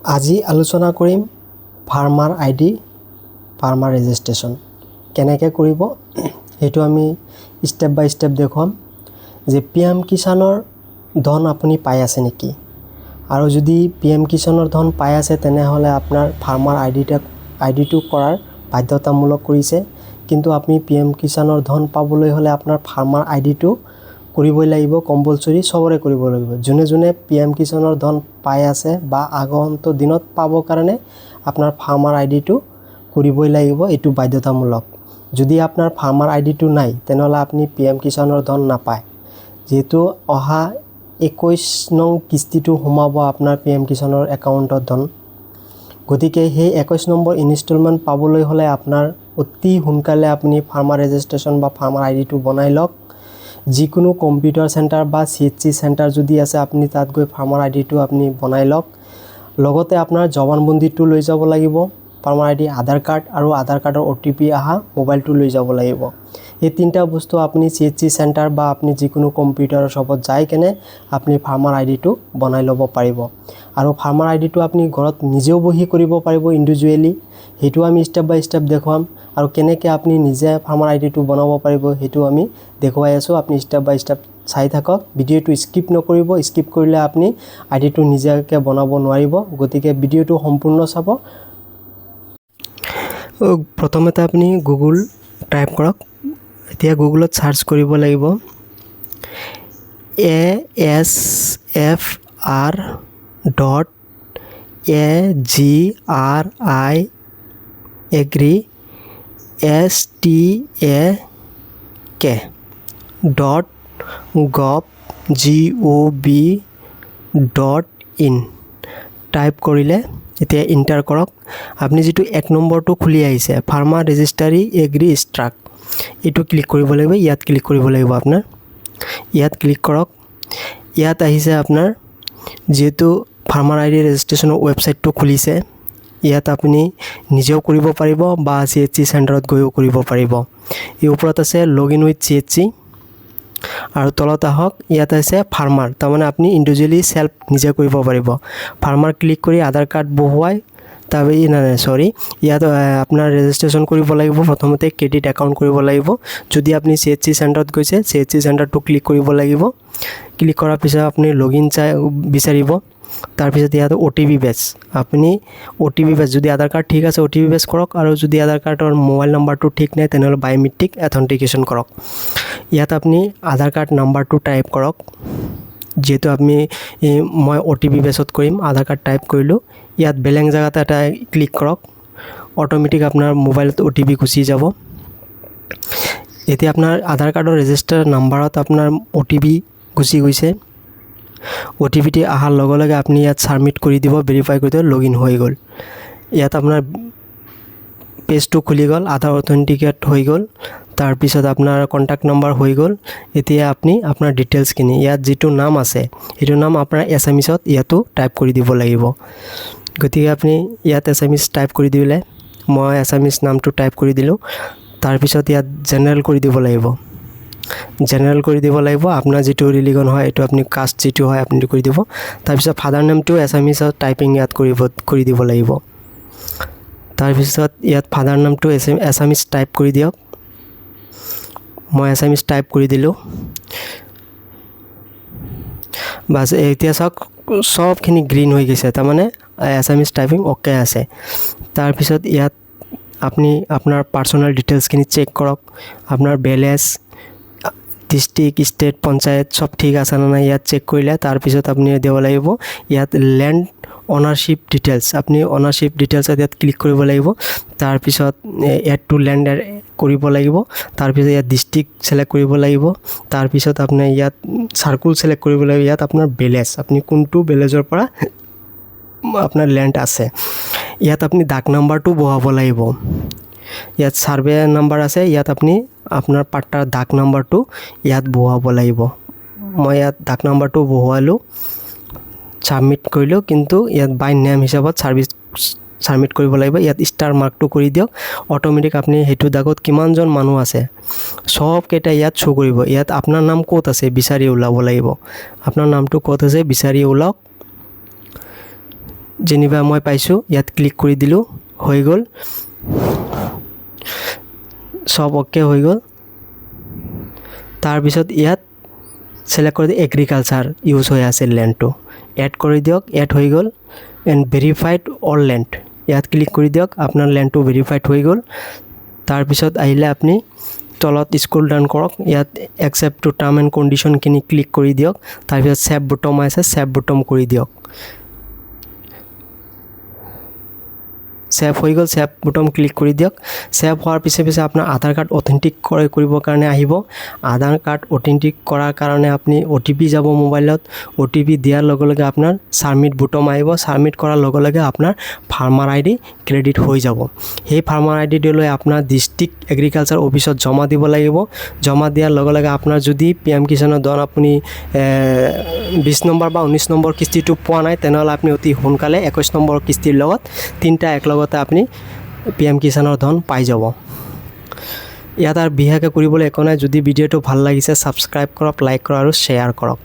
আজি আলোচনা কৰিম ফাৰ্মাৰ আইডি ফাৰ্মাৰ ৰেজিষ্ট্ৰেশ্যন কেনেকৈ কৰিব সেইটো আমি ষ্টেপ বাই ষ্টেপ দেখুৱাম যে PM কিষাণৰ ধন আপুনি পাই আছে নেকি আৰু যদি PM কিষাণৰ ধন পাই আছে তেনেহলে আপোনাৰ ফাৰ্মাৰ আইডিটো কৰাৰ বাধ্যতামূলক কৰিছে কিন্তু আপুনি PM কিষাণৰ ধন পাবলৈ হলে আপোনাৰ ফাৰ্মাৰ আইডিটো কৰিবই লাগিব কম্পালসৰি সবৰে কৰিব লাগিব যোনে যোনে PM কিষাণৰ ধন পাই আছে বা আগন্তুক দিনত পাব কাৰণে আপোনাৰ ফাৰ্মাৰ আইডিটো কৰিবই লাগিব এটো বাধ্যতামূলক যদি আপোনাৰ ফাৰ্মাৰ আইডিটো নাই তেনেহলে আপুনি PM কিষাণৰ ধন নাপায় যেটো অহা 21 নং কিস্তিটো সোমাব আপোনাৰ PM কিষাণৰ একাউণ্টত ধন গতিকে সেই 21 নম্বৰ ইনষ্টলমেন্ট পাবলৈ হলে আপোনাৰ অতি সোনকালে আপুনি ফাৰ্মাৰ ৰেজিষ্ট্ৰেশ্যন বা ফাৰ্মাৰ আইডিটো বনাই লওক যিকোনো কম্পিউটাৰ সেন্টাৰ বা CHC সেন্টাৰ যদি আছে আপুনি তাত গৈ ফাৰ্মাৰ আইডিটো আপুনি বনাই লওক লগতে আপোনাৰ জবানবন্দীটো লৈ যাব লাগিব ফাৰ্মাৰ আইডি আধাৰ কাৰ্ড আৰু আধাৰ কাৰ্ডৰ OTP আহা মোবাইলটো লৈ যাব লাগিব এই তিনটা বস্তু আপুনি CHC সেন্টাৰ বা আপুনি যিকোনো কম্পিউটাৰ শ্বপত যাই কেনে আপুনি ফাৰ্মাৰ আইডিটো বনাই ল'ব পাৰিব আৰু ফাৰ্মাৰ আইডিটো আপুনি ঘৰত নিজেও বহি কৰিব পাৰিব ইন্ডিভিজুৱেলি হেতু আমি ষ্টেপ বাই ষ্টেপ দেখুৱাম আৰু কেনেকৈ আপুনি নিজে ফাৰ্মাৰ আইডিটো বনাব পাৰিব হেতু আমি দেখুৱাই আছো আপুনি ষ্টেপ বাই ষ্টেপ চাই থাকক ভিডিওটো স্কিপ নকৰিব স্কিপ কৰিলে আপুনি আইডিটো নিজেকে বনাব নোৱাৰিব গতিকে ভিডিওটো সম্পূৰ্ণ চাব প্ৰথমতে আপুনি গুগল টাইপ কৰক এতিয়া গুগলত সাৰ্চ কৰিব লাগিব asragri.gov.in টাইপ কৰিলে এতিয়া এন্টাৰ কৰক আপুনি যেটো এক নম্বৰটো খুলি আহিছে ফাৰ্মাৰ ৰেজিষ্ট্ৰাৰি এগ্ৰি ষ্ট্ৰাক এটো ক্লিক কৰিব লাগিব ইয়াত ক্লিক কৰিব লাগিব আপোনাৰ ইয়াত ক্লিক কৰক ইয়াত আহিছে আপোনাৰ যেটো ফাৰ্মাৰ আইডি ৰেজিষ্ট্ৰেশ্যনৰ ৱেবসাইটটো খুলিছে ইয়াত আপুনি নিজেও কৰিব পাৰিব বা CHC সেন্টাৰত গৈও কৰিব পাৰিব এই ওপৰত আছে লগইন উইথ CHC আৰু তলত আহক ইয়াত আছে ফাৰ্মাৰ তাৰমানে আপুনি ইন্ডিভিজুৱেলি সেলফ নিজে কৰিব পাৰিব ফাৰ্মাৰ ক্লিক কৰি আধাৰ কাৰ্ড বহুৱাই তবে সৰি ইয়াত আপোনাৰ ৰেজিষ্ট্ৰেশ্যন কৰিব লাগিব প্ৰথমতে ক্ৰেডিট একাউণ্ট কৰিব লাগিব যদি আপুনি CHC সেন্টাৰত গৈছে CHC সেন্টাৰটো ক্লিক কৰিব লাগিব ক্লিক কৰাৰ পিছত আপুনি লগইন বিচাৰিব তাৰ পিছত ইয়াত OTP বেছ আপুনি OTP বেছ যদি আধাৰ কাৰ্ড ঠিক আছে OTP বেছ কৰক আৰু যদি আধাৰ কাৰ্ডৰ মোবাইল নম্বৰটো ঠিক নাই তেনেহলে বায়োমেট্ৰিক অথেন্টিকেশন কৰক ইয়াত আপুনি আধাৰ কাৰ্ড নম্বৰটো টাইপ কৰক যেটো আমি মই OTP বেছত কৰিম আধাৰ কাৰ্ড টাইপ কৰিলো ইয়াত বেলেং জায়গাত এটা ক্লিক কৰক অটোমেটিক আপোনাৰ মোবাইলত OTP গুচি যাব এতিয়া আপোনাৰ আধাৰ কাৰ্ডৰ ৰেজিষ্টাৰ নম্বৰত আপোনাৰ OTP গুচি গৈছে OTP টি আহাৰ লগে লগে আপুনি ইয়াত সাবমিট কৰি দিব ভেৰিফাই কৰি দিব লগইন হৈ গল ইয়াত আপোনাৰ পেজটো খুলি গল আধাৰ অথেন্টিকেট হৈ গল তাৰ পিছত আপোনাৰ কন্টাক্ট নম্বৰ হৈ গল এতিয়া আপুনি আপোনাৰ ডিটেইলছ কিনি ইয়াত যেটো নাম আছে এটো নাম আপোনাৰ এছএমএছত ইয়াতো টাইপ কৰি দিব লাগিব গতিকে আপুনি ইয়াত এছএমএছ টাইপ কৰি দিলে মই এছএমএছ নামটো টাইপ কৰি দিলো তাৰ পিছত ইয়াত জেনাৰেল কৰি দিব লাগিব আপোনাৰ যেটো ৰিলিজন হয় এটো আপুনি কাষ্ট যেটো হয় আপুনি কৰি দিব তাৰ পিছত ফাদাৰ নেমটো এছএমএছত টাইপিং ইয়াত কৰি দিব লাগিব তাৰ পিছত ইয়াত ফাদাৰ নামটো এছএমএছ টাইপ কৰি দিয়ক মই এছএমএছ টাইপ কৰি দিলো বাস এতিয়া সবখিনি গ্ৰীন হৈ গৈছে তাৰমানে এছএমএছ টাইপিং ওকে আছে তাৰ পিছত ইয়াত আপুনি আপোনাৰ পাৰ্সোনাল ডিটেইলছ খিনি চেক কৰক আপোনাৰ বেলেন্স ডিস্ট্ৰিক্ট ষ্টেট পঞ্চায়ত সব ঠিক আছে না নাই ইয়াত চেক কৰিলে তাৰ পিছত আপুনি দিব লাগিব ইয়াত ল্যান্ড অনাৰশিপ ডিটেইলছ আপুনি অনাৰশিপ ডিটেইলছ ইয়াত ক্লিক কৰিব লাগিব তাৰ পিছত এড টু ল্যান্ড কৰিব লাগিব তাৰ পিছত ইয়াত ডিস্ট্ৰিক্ট সিলেক্ট কৰিব লাগিব তাৰ পিছত আপুনি ইয়াত সাৰ্কুল সিলেক্ট কৰিব লাগিব ইয়াত আপোনাৰ বেলেন্স আপুনি কোনটো বেলেজৰ পৰা আপোনাৰ ল্যান্ড আছে ইয়াত আপুনি ডাক নম্বৰটো বহাব লাগিব ইয়াত সাৰ্ভে নম্বৰ আছে ইয়াত আপুনি আপোনাৰ পাট্টাৰ ডাক নম্বৰটো ইয়াত বহাব লাগিব মই ইয়াত ডাক নম্বৰটো বহালো সাবমিট কৰিলো কিন্তু ইয়াত বাই নেম হিচাপত সাৰ্ভিস সাবমিট কৰিব লাগিব ইয়াত ষ্টাৰ মাৰ্কটো কৰি দিয়ক অটোমেটিক আপুনি হেতু দাগত কিমানজন মানুহ আছে সব কেটা ইয়াত শো কৰিব ইয়াত আপোনাৰ নাম ক'ত আছে বিচাৰি উলাব লাগিব আপোনাৰ নামটো ক'ত আছে বিচাৰি উলাওক যেনিবা মই পাইছোঁ ইয়াত ক্লিক কৰি দিলোঁ হৈ গ'ল সব ওকে হৈ গ'ল তাৰপিছত ইয়াত সিলেক্ট কৰি এগ্ৰিকালচাৰ ইউজ হৈ আছে ল্যান্ডটো এড কৰি দিয়ক এড হৈ গ'ল এণ্ড ভেৰিফাইড অল ল্যান্ড ইয়াত ক্লিক কৰি দিয়ক আপোনাৰ ল্যান্ডটো ভেৰিফাইড হৈ গ'ল তাৰপিছত আহিলে আপুনি তলত স্ক্ৰল ডাউন কৰক ইয়াত একসেপ্ট টু টাৰ্ম এণ্ড কণ্ডিশ্যনখিনি ক্লিক কৰি দিয়ক তাৰপিছত সেভ বটম আছে সেভ বটম কৰি দিয়ক সেভ হৈ গ'ল সেভ বটম ক্লিক কৰি দিয়ক সেভ হোৱাৰ পিছে পিছে আপোনাৰ আধাৰ কাৰ্ড অথেন্টিক কৰিবৰ কাৰণে আহিব আধাৰ কাৰ্ড অথেন্টিক কৰাৰ কাৰণে আপুনি OTP যাব মোবাইলত OTP দিয়াৰ লগে লগে আপোনাৰ সাবমিট বটম আহিব সাবমিট কৰাৰ লগে লগে আপোনাৰ ফাৰ্মাৰ আইডি ক্ৰেডিট হৈ যাব সেই ফাৰ্মাৰ আইডি লৈ আপোনাৰ ডিস্ট্ৰিক্ট এগ্ৰিকালচাৰ অফিচত জমা দিব লাগিব জমা দিয়াৰ লগে লগে আপোনাৰ যদি PM কিষাণৰ ধন আপুনি 20 নম্বৰ বা 19 নম্বৰ কিস্তিটো পোৱা নাই তেনেহ'লে আপুনি অতি সোনকালে 21 নম্বৰ কিস্তিৰ লগত তিনটা একলগতে আপুনি PM কিষাণৰ ধন পাই যাব ইয়াত আৰু বিশেষকৈ কৰিবলৈ একো নাই যদি ভিডিঅ'টো ভাল লাগিছে সাবস্ক্ৰাইব কৰক লাইক কৰক আৰু শ্বেয়াৰ কৰক